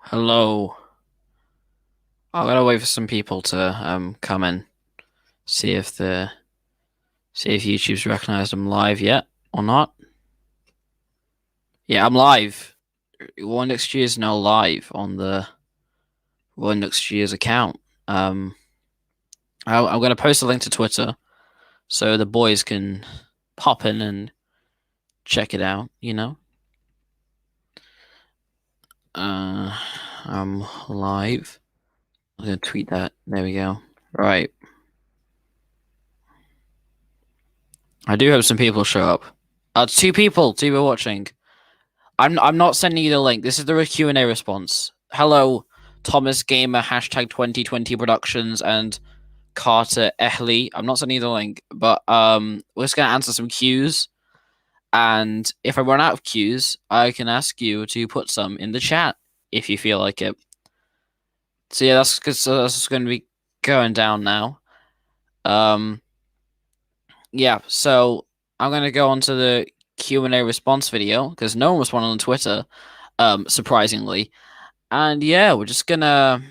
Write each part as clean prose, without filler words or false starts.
Hello. I gotta wait for some people to come in, see if the see if YouTube's recognized I'm live yet or not. Yeah, I'm live. One Next Year is now live on the One Next Year's account. Um, I'm gonna post a link to Twitter so the boys can pop in and check it out. Uh, I'm live. I'm gonna tweet that. There we go. Right. I do hope some people show up. Two people watching. I'm not sending you the link. This is the Q&A response. Hello, Thomas Gamer, hashtag 2020 Productions, and Carter Ehli. I'm not sending you the link, but we're just gonna answer some Qs. And if I run out of Qs, I can ask you to put some in the chat if you feel like it. So yeah, that's just gonna be going down now. Yeah, so I'm gonna go on to the Q&A response video because no one responded on Twitter, surprisingly. And yeah, we're just gonna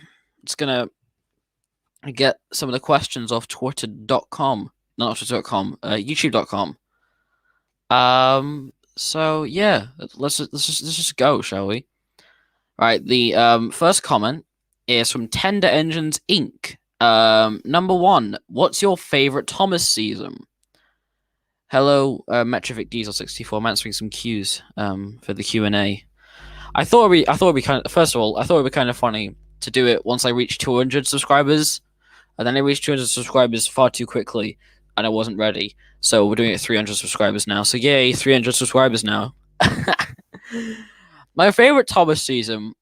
get some of the questions off twitter.com, not twitter.com, youtube.com. So yeah, let's just go, shall we? Right, the first comment is from Tender Engines Inc. Number one, what's your favorite Thomas season? Hello, Metrovic Diesel 64. I'm answering some Qs for the Q&A. I thought it'd be kind of, first of all, I thought it'd be kind of funny to do it once I reached 200 subscribers, and then I reached 200 subscribers far too quickly, and I wasn't ready. So we're doing it at 300 subscribers now. So yay, 300 subscribers now. My favorite Thomas season,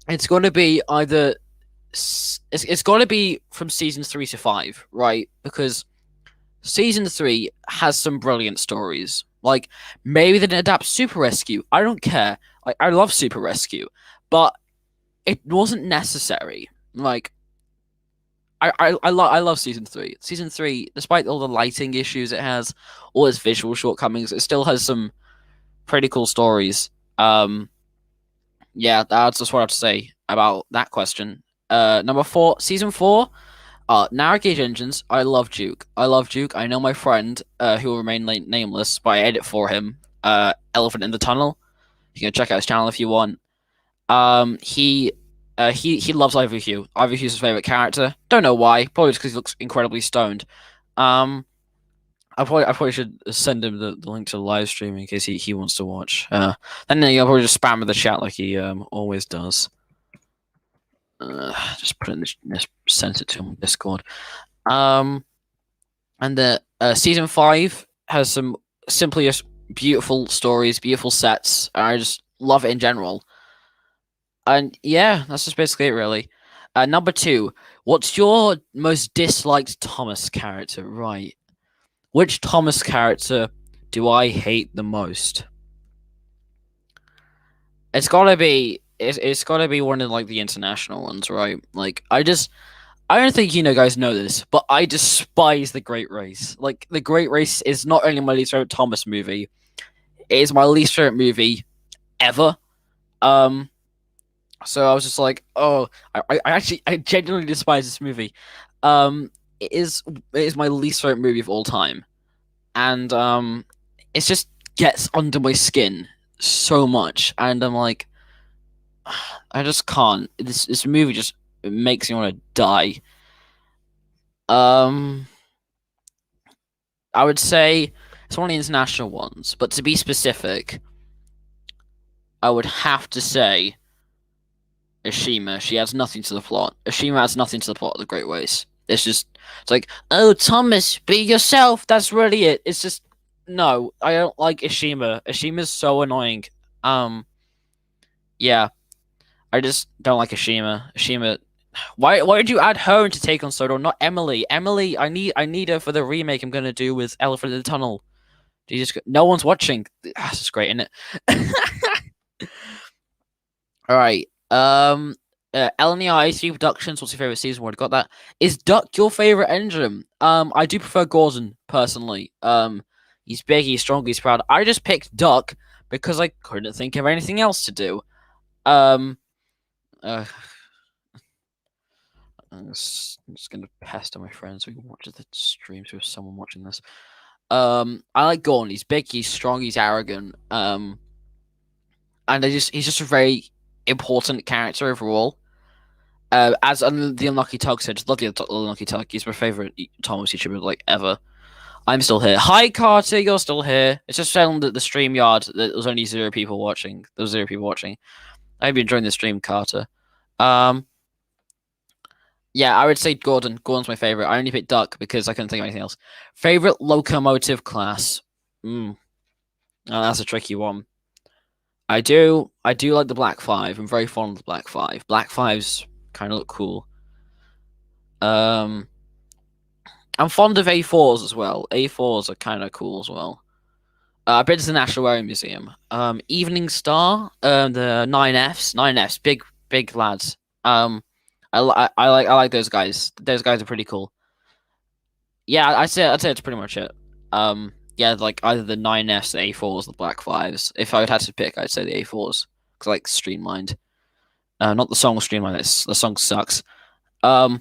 it's going to be either it's going to be from season 3 to 5, right? Because season 3 has some brilliant stories. Like, maybe they didn't adapt Super Rescue. I don't care. I love Super Rescue, but it wasn't necessary. Like, I love season 3. Season 3, despite all the lighting issues it has, all its visual shortcomings, it still has some pretty cool stories. Yeah, that's just what I have to say about that question. Number 4, season 4. Narrow Gauge Engines. I love Duke. I know my friend, who will remain nameless, but I edit for him. Elephant in the Tunnel. You can check out his channel if you want. He loves Ivy Hugh. Ivy Hugh's his favorite character. Don't know why. Probably just because he looks incredibly stoned. I probably should send him the link to the live stream in case he wants to watch. Then I'll probably just spam in the chat like he always does. Just put it in this, send it to him on Discord. And the season 5 has some simply just beautiful stories, beautiful sets. I just love it in general. And yeah, that's just basically it, really. Number 2, what's your most disliked Thomas character? Right. Which Thomas character do I hate the most? It's gotta be one of like the international ones, right? Like I don't think guys know this, but I despise The Great Race. Like The Great Race is not only my least favorite Thomas movie, it is my least favorite movie ever. Um, so I was just like, oh, I genuinely despise this movie. It is my least favorite movie of all time, and it just gets under my skin so much, and I'm like, I just can't. This movie just makes me want to die. Um, I would say it's one of the international ones, but to be specific, I would have to say Ashima. She adds nothing to the plot. Ashima adds nothing to the plot of The Great Race. It's like, oh, Thomas, be yourself. That's really it. It's just, no, I don't like Ashima. Ashima's so annoying. Yeah, I just don't like Ashima. Ashima, why did you add her into Take on Sodor, not Emily? Emily, I need her for the remake I'm gonna do with Elephant in the Tunnel. No one's watching. That's just great, isn't it? All right. LNER AC Productions. What's your favorite season? Already got that. Is Duck your favorite engine? I do prefer Gordon personally. He's big, he's strong, he's proud. I just picked Duck because I couldn't think of anything else to do. Um, Uh, I'm just gonna pester my friends who watch the streams with someone watching this. I like Gorn. He's big, he's strong, he's arrogant. And he's just a very important character overall. As the Unlucky Tug said, love the Unlucky Tug. He's my favorite Thomas YouTuber like ever. I'm still here. Hi, Carter. You're still here. It's just saying that the stream yard there was only 0 people watching. There was 0 people watching. I hope you're enjoying the stream, Carter. Yeah, I would say Gordon. Gordon's my favorite. I only picked Duck because I couldn't think of anything else. Favorite locomotive class. Oh, that's a tricky one. I do like the Black Five. I'm very fond of the Black Five. Black Fives kind of look cool. I'm fond of A4s as well. A4s are kind of cool as well. I've been to the National Railway Museum. Evening Star, the 9Fs. 9Fs, big lads. I like those guys. Those guys are pretty cool. Yeah, I'd say it's pretty much it. Yeah, like either the 9Fs, the A4s, the Black Fives. If I would have to pick, I'd say the A4s because like streamlined. Not the song streamlined. The song sucks. Do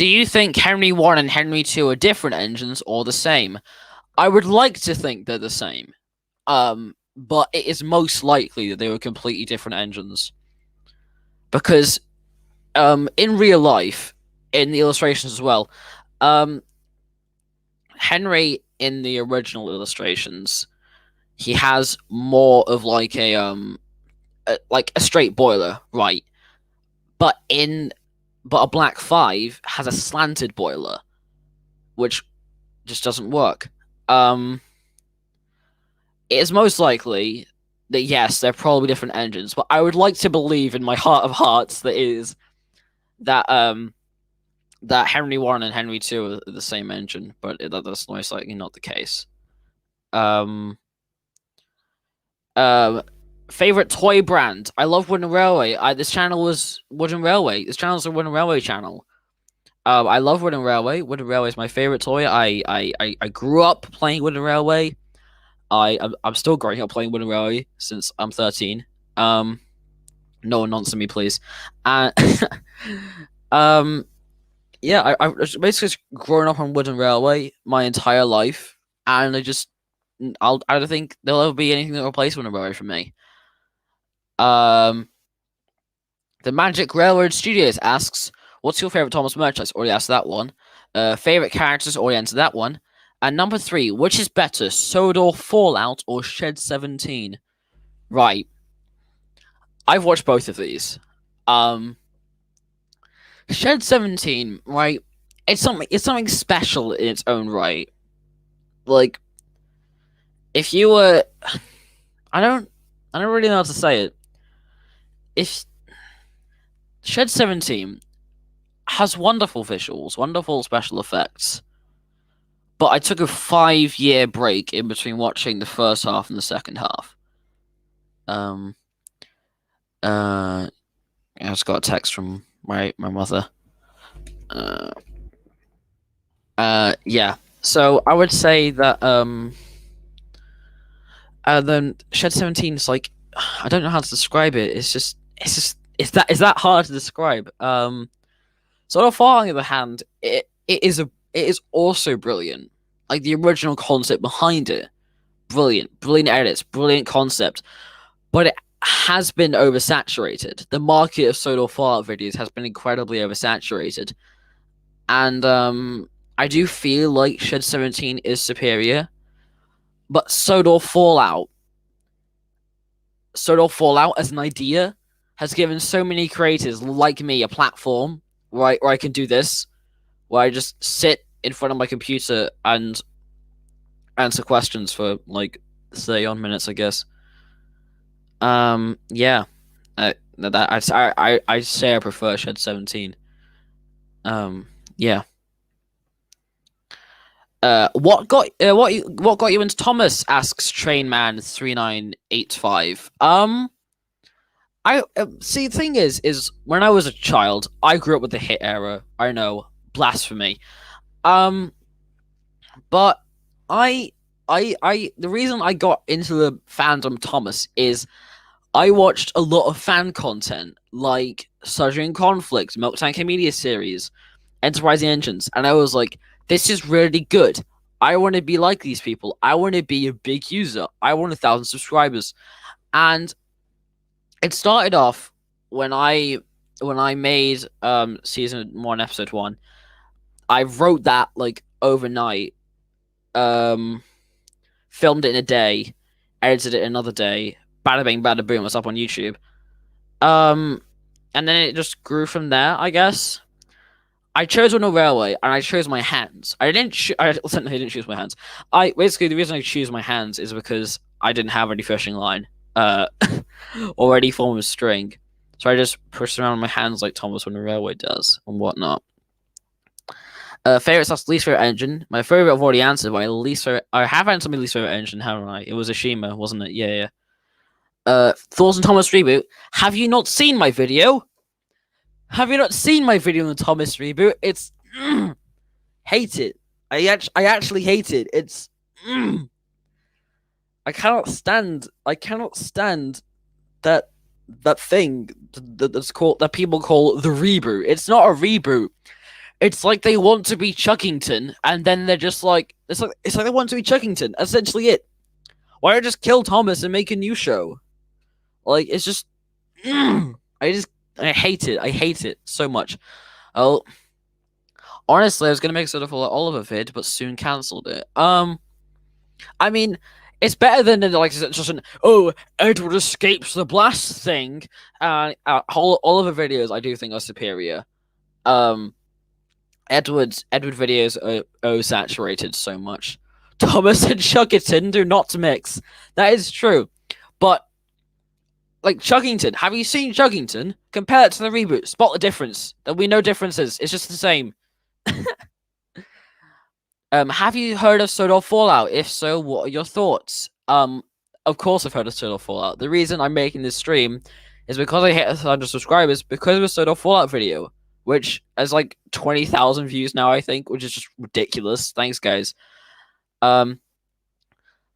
you think Henry 1 and Henry 2 are different engines or the same? I would like to think they're the same. But it is most likely that they were completely different engines. Because in real life, in the illustrations as well, Henry in the original illustrations, he has more of like a straight boiler, right? But a Black 5 has a slanted boiler, which just doesn't work. It is most likely that yes, they're probably different engines, but I would like to believe in my heart of hearts that Henry 1 and Henry 2 are the same engine, but that's most likely not the case. Favorite toy brand? I love Wooden Railway. This channel was Wooden Railway. This channel's a Wooden Railway channel. I love Wooden Railway. Wooden Railway is my favorite toy. I grew up playing Wooden Railway. I'm still growing up playing Wooden Railway since I'm 13. No one nonsense me, please. Yeah, I basically grown up on Wooden Railway my entire life, and I don't think there'll ever be anything that will replace Wooden Railway for me. The Magic Railroad Studios asks, "What's your favorite Thomas merchandise?" Already asked that one. Favorite characters? Already answered that one. And number 3, which is better, Sodor Fallout or Shed 17? Right. I've watched both of these. Shed 17, right? It's something special in its own right. Like, if you were, I don't really know how to say it. If Shed 17 has wonderful visuals, wonderful special effects, but I took a 5-year break in between watching the first half and the second half. I just got a text from my mother. Yeah. So I would say that then Shed 17 is like, I don't know how to describe it. It's that hard to describe. Sort of Fall, on the other hand, it is also brilliant. Like the original concept behind it, brilliant edits, brilliant concept, but it has been oversaturated. The market of Sodor Fallout videos has been incredibly oversaturated, and I do feel like Shed 17 is superior, but Sodor Fallout as an idea has given so many creators like me a platform where I can do this, where I just sit in front of my computer and answer questions for like 30 on minutes, I guess. Yeah. I'd say I prefer Shed 17. Yeah. What got you into Thomas? Asks Trainman3985. I see. The thing is when I was a child, I grew up with the hit era. I know, blasphemy. But the reason I got into the fandom Thomas is I watched a lot of fan content like Surgery Conflict, Milk Tank Media series, Enterprising Engines, and I was like, this is really good. I want to be like these people. I want to be a big user. I want 1,000 subscribers. And it started off when I made season 1 episode 1. I wrote that like overnight, um filmed it in a day, edited it another day, bada bing bada boom, it's up on YouTube. Um and then it just grew from there, I guess. I chose on a railway and I chose my hands. I didn't choose my hands. I basically the reason I choose my hands is because I didn't have any fishing line uh already formed a string. So I just pushed around my hands like Thomas on a railway does and whatnot. Favorite slash least favorite engine. My favorite I've already answered. My least favorite, I have answered my least favorite engine, haven't I? It was Ashima, wasn't it? Yeah, yeah. Thoughts on Thomas reboot. Have you not seen my video? Have you not seen my video on the Thomas reboot? It's hate it. I actually hate it. It's I cannot stand. I cannot stand that thing that's called that people call the reboot. It's not a reboot. It's like they want to be Chuckington, and then they're just like it's like they want to be Chuckington. Essentially, it. Why not just kill Thomas and make a new show? Like it's just, I hate it. I hate it so much. Oh, honestly, I was gonna make sort of a Oliver vid, but soon cancelled it. I mean, it's better than like just an Edward escapes the blast thing. Oliver videos I do think are superior. Um, Edward videos are saturated so much. Thomas and Chuckington do not mix. That is true, but like Chuckington, have you seen Chuckington? Compare it to the reboot. Spot the difference. There'll be no differences. It's just the same. Have you heard of Solar Fallout? If so, what are your thoughts? Of course I've heard of Solar Fallout. The reason I'm making this stream is because I hit 100 subscribers because of a Solar Fallout video, which has like 20,000 views now, I think, which is just ridiculous. Thanks, guys.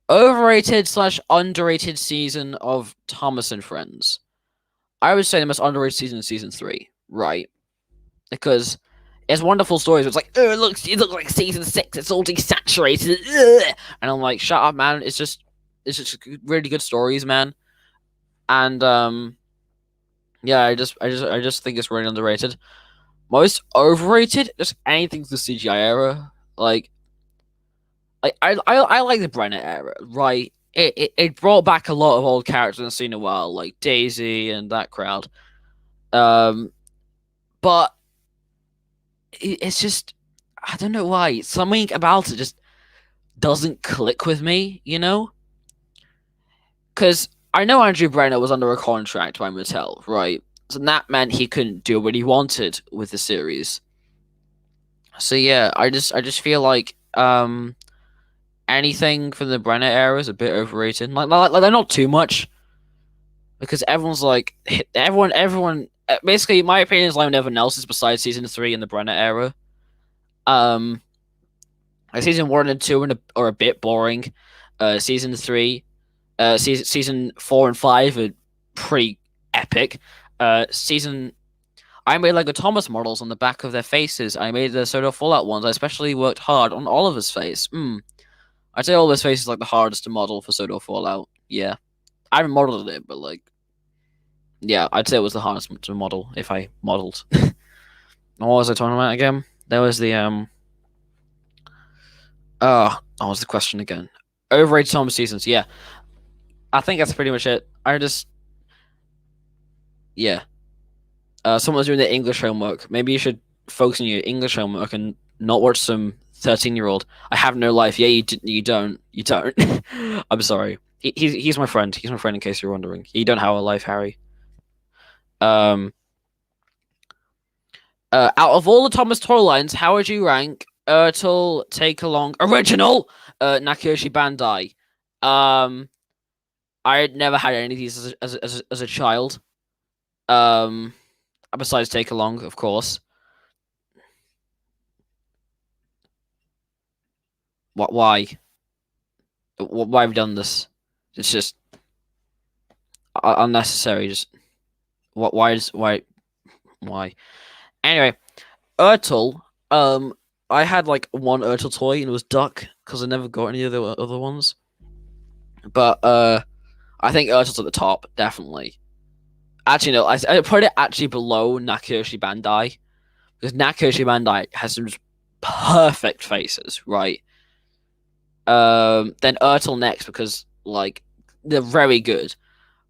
Overrated slash underrated season of Thomas and Friends. I would say the most underrated season is season 3, right? Because it's wonderful stories. It's like, oh, it looks like season 6. It's all desaturated, and I'm like, shut up, man. It's just really good stories, man. And yeah, I just think it's really underrated. Most overrated, just anything to the CGI era. Like I like the Brenner era, right? It brought back a lot of old characters I've seen in a while, like Daisy and that crowd. But it's just I don't know why something about it just doesn't click with me, you know? Because I know Andrew Brenner was under a contract by Mattel, right? So that meant he couldn't do what he wanted with the series. So yeah, I just feel like anything from the Brenner era is a bit overrated. Like they're not too much because everyone's like everyone. Basically, my opinion is like everyone else's besides season 3 in the Brenner era. Season 1 and 2 are a bit boring. Season 3, season 4 and 5 are pretty epic. I made Lego Thomas models on the back of their faces. I made the Solar Fallout ones. I especially worked hard on Oliver's face. I'd say Oliver's face is like the hardest to model for Solar Fallout. Yeah. I haven't modeled it, but like, yeah, I'd say it was the hardest to model if I modeled. What was I talking about again? There was the what was the question again? Overrated Thomas seasons. Yeah, I think that's pretty much it. Yeah. Someone's doing their English homework. Maybe you should focus on your English homework and not watch some 13-year-old. I have no life. Yeah, you don't. You don't. I'm sorry. He's my friend. He's my friend. In case you're wondering, you don't have a life, Harry. Out of all the Thomas toy lines, how would you rank Ertl, Take Along, Original, Nakoshi Bandai? I never had any of these as a child. Besides Take Along, of course. What? Why? Why have we done this? It's just unnecessary. Just what? Why? Anyway, Ertl. I had like one Ertl toy and it was Duck because I never got any of the other ones. But I think Ertl's at the top definitely. Actually, no, I put it actually below Nakoshi Bandai because Nakoshi Bandai has some perfect faces, right? Then Ertl next because like they're very good.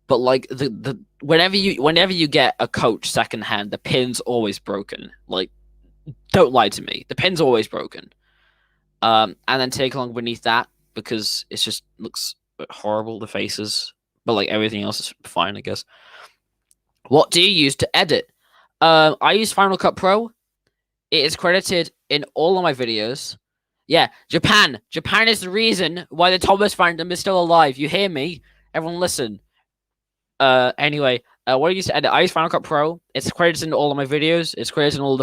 But like the whenever you get a coach secondhand, the pin's always broken. Like, don't lie to me, the pin's always broken. And then take along beneath that because it just looks horrible, the faces, but like everything else is fine, I guess. What do you use to edit? I use Final Cut Pro. It is credited in all of my videos. Yeah, Japan. Japan is the reason why the Thomas fandom is still alive. You hear me? Everyone listen. Anyway, what I use to edit, I use Final Cut Pro. It's credited in all of my videos. It's credited in all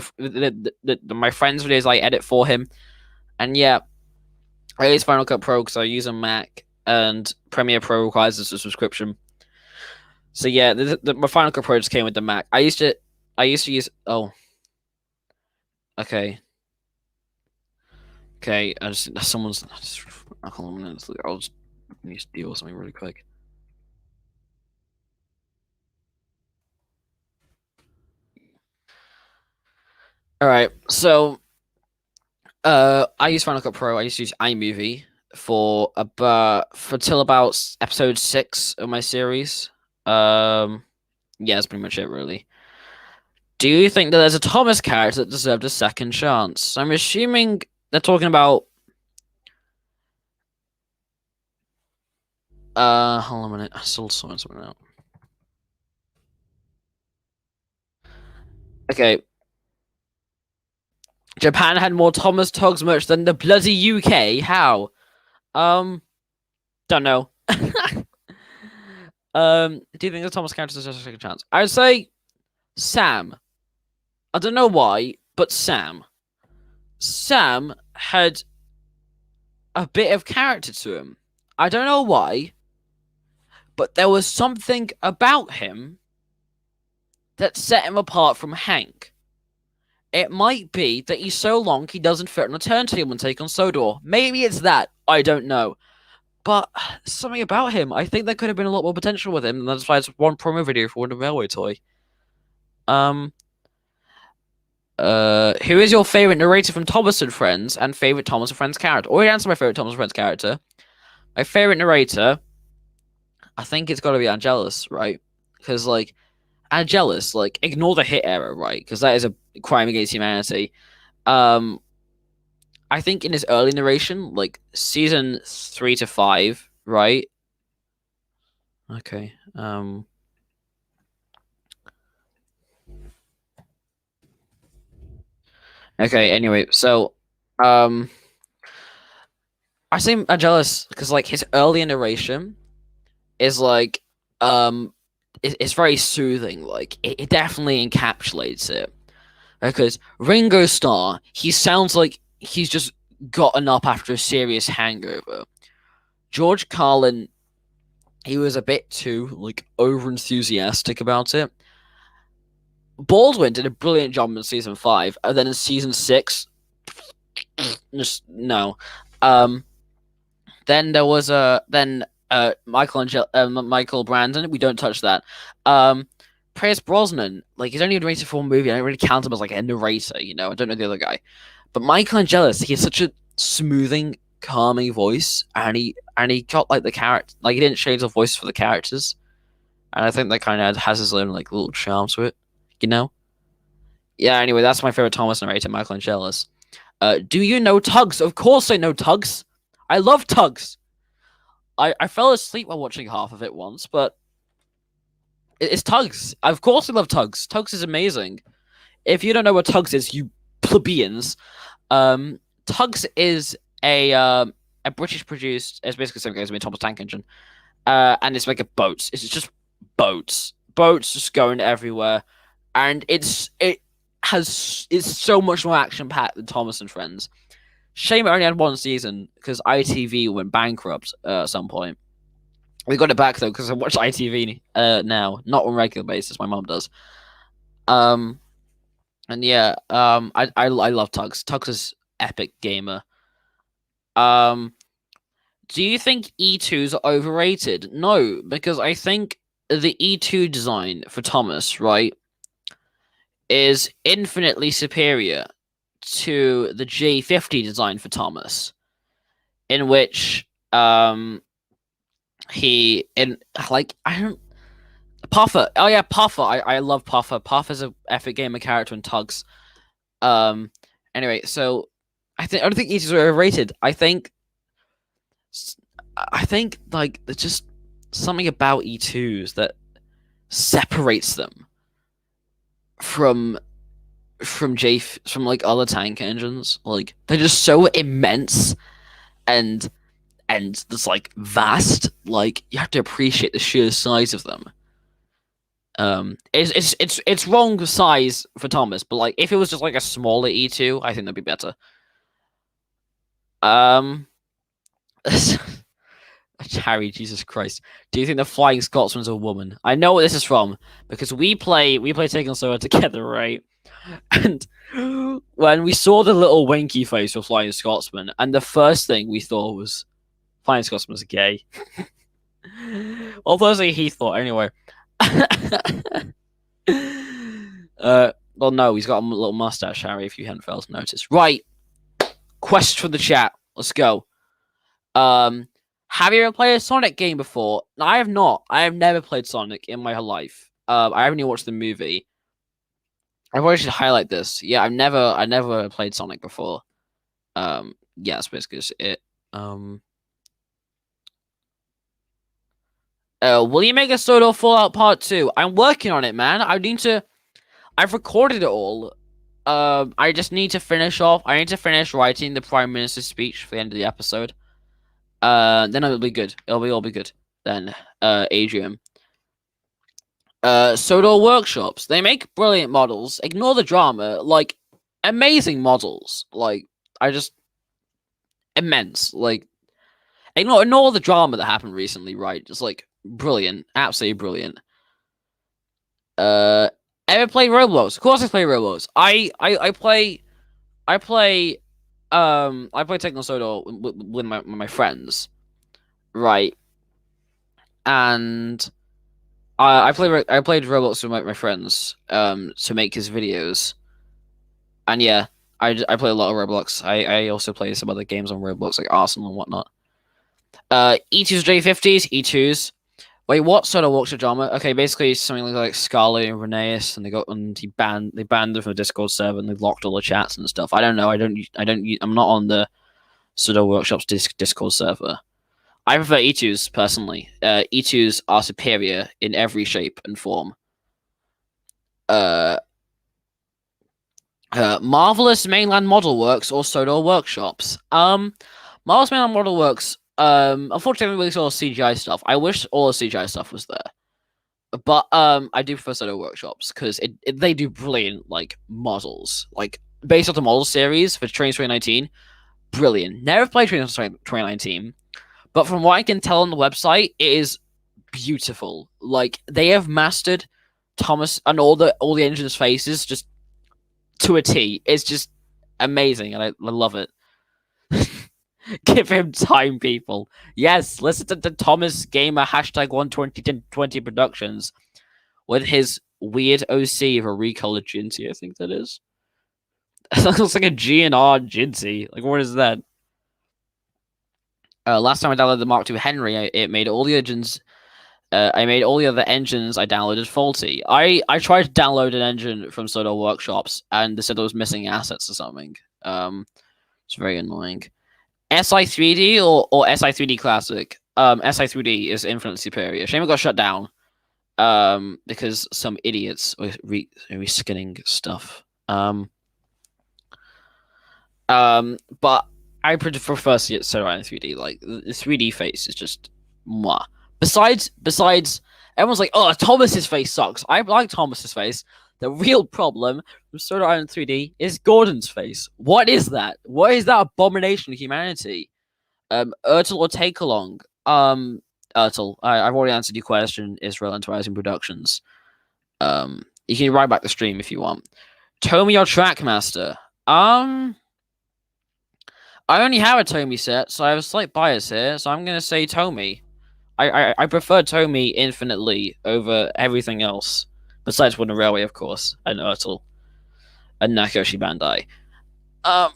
my friends' videos I edit for him. And yeah, I use Final Cut Pro because I use a Mac, and Premiere Pro requires a subscription. So yeah, my Final Cut Pro just came with the Mac. I used to use. Oh, okay. Okay, someone's. I'll just need to deal with something really quick. All right, so I use Final Cut Pro. I used to use iMovie for till about episode 6 of my series. Yeah, that's pretty much it, really. Do you think that there's a Thomas character that deserved a second chance? I'm assuming they're talking about. Hold on a minute. I still saw something out. Okay. Japan had more Thomas Tugs merch than the bloody UK. How? Don't know. Do you think the Thomas character deserves a second chance? I would say Sam. I don't know why, but Sam. Sam had a bit of character to him. I don't know why, but there was something about him that set him apart from Hank. It might be that he's so long he doesn't fit on a turntable and take on Sodor. Maybe it's that. I don't know. But something about him. I think there could have been a lot more potential with him, and that's why it's one promo video for one railway toy. Who is your favorite narrator from Thomas and Friends and favorite Thomas and Friends character? Already answered my favorite Thomas and Friends character. My favorite narrator, I think it's got to be Angelus, right? Because like Angelus, like ignore the hit era, right? Because that is a crime against humanity. I think in his early narration, like season 3 to 5, right? Okay. Okay. Anyway, so I say Angelus because like his early narration is like it's very soothing. Like it definitely encapsulates it because Ringo Starr, he sounds like he's just gotten up after a serious hangover. George Carlin, he was a bit too like over enthusiastic about it. Baldwin did a brilliant job in season 5, and then in season 6, just no. Then there was Michael Brandon. We don't touch that. Pierce Brosnan, like he's only a narrator for a movie. I don't really count him as like a narrator. You know, I don't know the other guy, but Michael Angelis, he has such a smoothing, calming voice, and he got like the character, like he didn't change the voice for the characters, and I think that kind of has his own like little charm to it. You know? Yeah. Anyway, that's my favorite Thomas narrator, Michael Angelis. Do you know Tugs? Of course I know Tugs. I love Tugs. I fell asleep while watching half of it once, but it's Tugs. Of course I love Tugs. Tugs is amazing. If you don't know what Tugs is, you plebeians, Tugs is a British produced. It's basically the same as Thomas Tank Engine, and it's like a boat. It's just boats just going everywhere, and it's so much more action packed than Thomas and Friends. Shame it only had one season because ITV went bankrupt at some point. We got it back though because I watch ITV now, not on a regular basis. My mom does. Um, and yeah, I love Tugs. Tugs is epic gamer. Um, do you think E2s are overrated? No, because I think the E2 design for Thomas, right, is infinitely superior to the J50 design for Thomas, in which he in like I don't Puffer. Oh yeah, Puffer. I love Puffer. Puffer's a epic gamer character in Tugs. Um. Anyway, so I don't think E2s are overrated. I think like there's just something about E2s that separates them from from like other tank engines. Like they're just so immense and it's like vast. Like you have to appreciate the sheer size of them. It's wrong size for Thomas, but like if it was just like a smaller E2, I think that'd be better. Um, Harry, Jesus Christ, do you think the Flying Scotsman's a woman? I know what this is from because we play Taken Solo together, right? And when we saw the little winky face of Flying Scotsman, and the first thing we thought was Flying Scotsman's gay. Well, firstly he thought anyway. Well, no, he's got a little mustache, Harry. If you hadn't failed to notice, right? Question from the chat. Let's go. Have you ever played a Sonic game before? No, I have not. I have never played Sonic in my whole life. I haven't even watched the movie. I probably should highlight this. Yeah, I never played Sonic before. Yeah, that's basically just it. Will you make a Soda Fallout Part 2? I'm working on it, man. I've recorded it all. I just need to finish off. I need to finish writing the Prime Minister's speech for the end of the episode. Then it'll be good. It'll all be good. Then, Adrian. Soda Workshops. They make brilliant models. Ignore the drama. Like, amazing models. Like, immense. Like, ignore the drama that happened recently, right? Just like brilliant, absolutely brilliant. Ever play Roblox? Of course I play Roblox. I play Techno Soda with my friends, right? And I played Roblox with my friends to make his videos, and yeah, I play a lot of Roblox. I also play some other games on Roblox like Arsenal and whatnot. E2s, J50s, E2s. Wait, what sort of walks of drama? Okay, basically something like Scarlet and Rheneas, and they banned them from the Discord server and they locked all the chats and stuff. I don't know. I'm not on the Pseudo Workshops Discord server. I prefer E2s personally. E2s are superior in every shape and form. Marvelous Mainland Model Works or Soda Workshops. Marvelous Mainland Model Works. Unfortunately, we saw CGI stuff. I wish all the CGI stuff was there. But I do prefer Soda Workshops because they do brilliant like models, like based on the model series for Trains 2019. Brilliant. Never played Trains 2019, but from what I can tell on the website, it is beautiful. Like they have mastered Thomas and all the engines' faces just to a T. It's just amazing, and I love it. Give him time, people. Yes, listen to Thomas Gamer hashtag 12020 Productions with his weird OC of a recolored Jinty, I think that is. That looks like a GNR Jinty. Like, what is that? Last time I downloaded the Mark II Henry, it made all the engines. I made all the other engines I downloaded faulty. I tried to download an engine from Soda Workshops, and they said it was missing assets or something. It's very annoying. SI3D or SI3D Classic? SI3D is infinitely superior. Shame it got shut down. Because some idiots were reskinning stuff. But I prefer Soda in 3D. Like the 3D face is just mwah. Besides, everyone's like, "Oh, Thomas's face sucks." I like Thomas's face. The real problem with Sword Art Online 3D is Gordon's face. What is that? What is that abomination of humanity? Ertl or Take Along? Ertl, I've already answered your question. Israel Enterprising Productions. You can write back the stream if you want. Tomy or Trackmaster? I only have a Tomy set, so I have a slight bias here. So I'm gonna say Tomy. I prefer Tomy infinitely over everything else, besides Wooden Railway, of course, and Ertl, and Nakoshi Bandai. Um,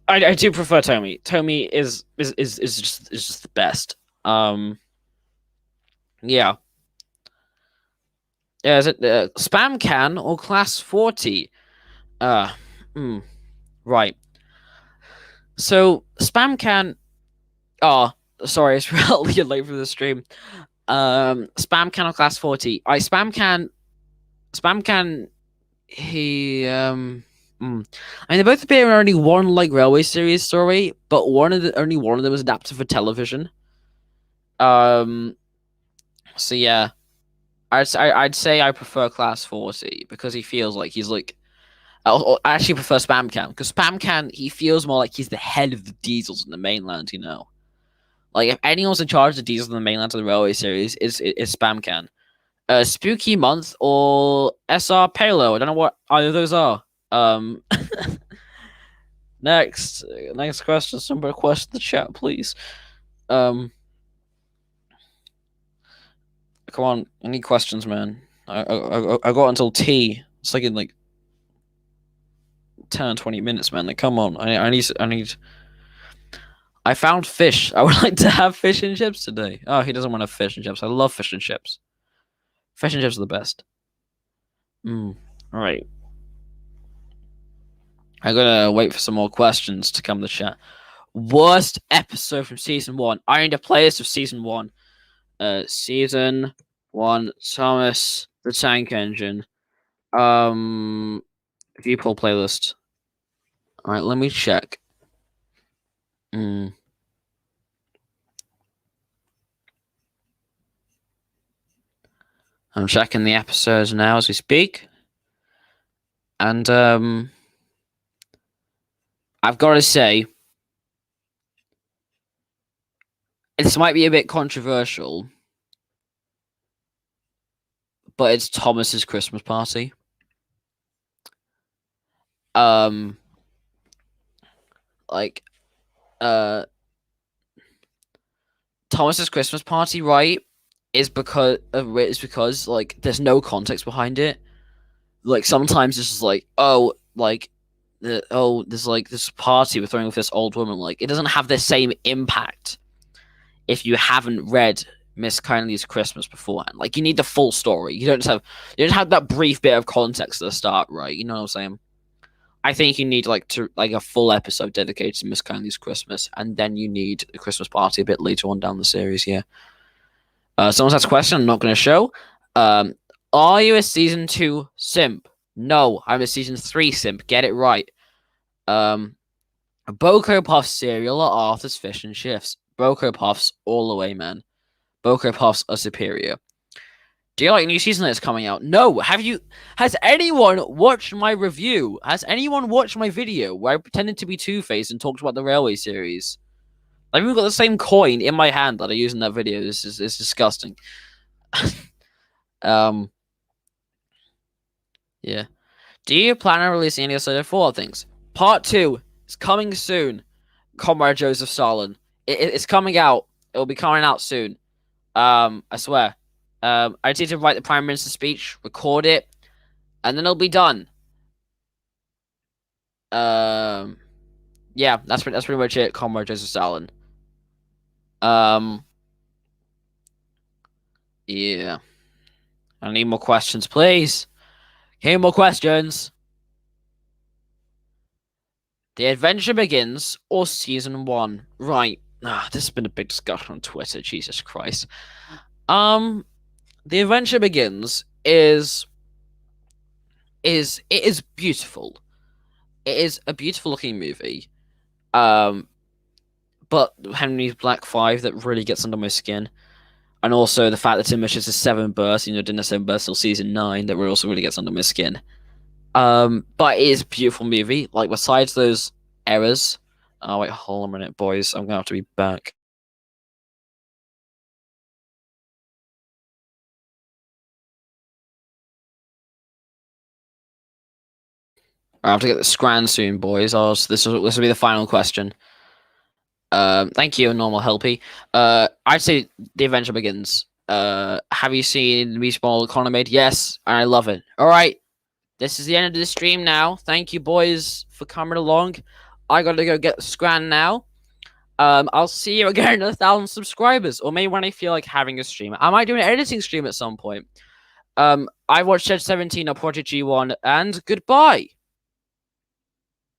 I do prefer Tomy. Tomy is just the best. Yeah. Yeah, is it Spam Can or Class 40? Uh, mm, right. So Spam Can. Oh, sorry, it's really late for the stream. Spam Can or Class 40? Spam Can. He I mean, they both appear in only one like railway series story, but only one of them was adapted for television. So yeah, I'd say I prefer Class 40 because he feels like he's like. I actually prefer Spam Can because Spam Can he feels more like he's the head of the diesels in the mainland. Like if anyone's in charge of the diesels in the mainland of the railway series, is Spam Can. Spooky Month or SR Palo. I don't know what either of those are. Next question. Somebody question the chat, please. Come on, I need questions, man. I got until tea. It's like in like 10 20 minutes, man. Like, come on. I need. I found fish. I would like to have fish and chips today. Oh, he doesn't want to have fish and chips. I love fish and chips. Fish and chips are the best. All right. I'm gonna wait for some more questions to come in the chat. Worst episode from season 1. I need a playlist of season 1. Season 1, Thomas the Tank Engine. Viewpool playlist. All right, let me check. I'm checking the episodes now as we speak, and I've got to say, this might be a bit controversial, but it's Thomas's Christmas party. Like, Thomas's Christmas party, right? Is because like there's no context behind it. Like sometimes it's just like, oh, like there's like this party we're throwing with this old woman. Like it doesn't have the same impact if you haven't read Miss Kindly's Christmas beforehand. Like you need the full story. You don't have that brief bit of context at the start, right? You know what I'm saying? I think you need like a full episode dedicated to Miss Kindly's Christmas, and then you need a Christmas party a bit later on down the series. Yeah. Someone's asked a question. I'm not going to show. Are you a season 2 simp? No, I'm a season 3 simp. Get it right. Boko Puffs cereal or Arthur's Fish and Chips? Boko Puffs all the way, man. Boko Puffs are superior. Do you like new season that's coming out? No. Has anyone watched my review? Has anyone watched my video where I pretended to be Two-Face and talked about the Railway series? I've even got the same coin in my hand that I used in that video. It's disgusting. Yeah. Do you plan on releasing any episode of Fallout things? Part 2 is coming soon. Comrade Joseph Stalin. It's coming out. It'll be coming out soon. I swear. I just need to write the Prime Minister's speech, record it, and then it'll be done. Yeah, that's pretty much it. Comrade Joseph Stalin. Yeah. I need more questions, please. Any more questions? The Adventure Begins or Season 1? Right. This has been a big discussion on Twitter. Jesus Christ. The Adventure Begins is beautiful. It is a beautiful looking movie. But Henry's Black 5 that really gets under my skin. And also the fact that Tim Mish's is 7 bursts, didn't have 7 bursts till season 9, that also really gets under my skin. But it is a beautiful movie. Like, besides those errors. Oh, wait, hold on a minute, boys. I'm gonna have to be back. I have to get the scran soon, boys. This will be the final question. Thank you, normal helpy. I'd say The Adventure Begins. Have you seen Meatball Economy? Yes, and I love it. All right, this is the end of the stream now. Thank you, boys, for coming along. I gotta go get the scran now. I'll see you again in 1,000 subscribers, or maybe when I feel like having a stream. I might do an editing stream at some point. I've watched Shed 17 or Project G1, and goodbye.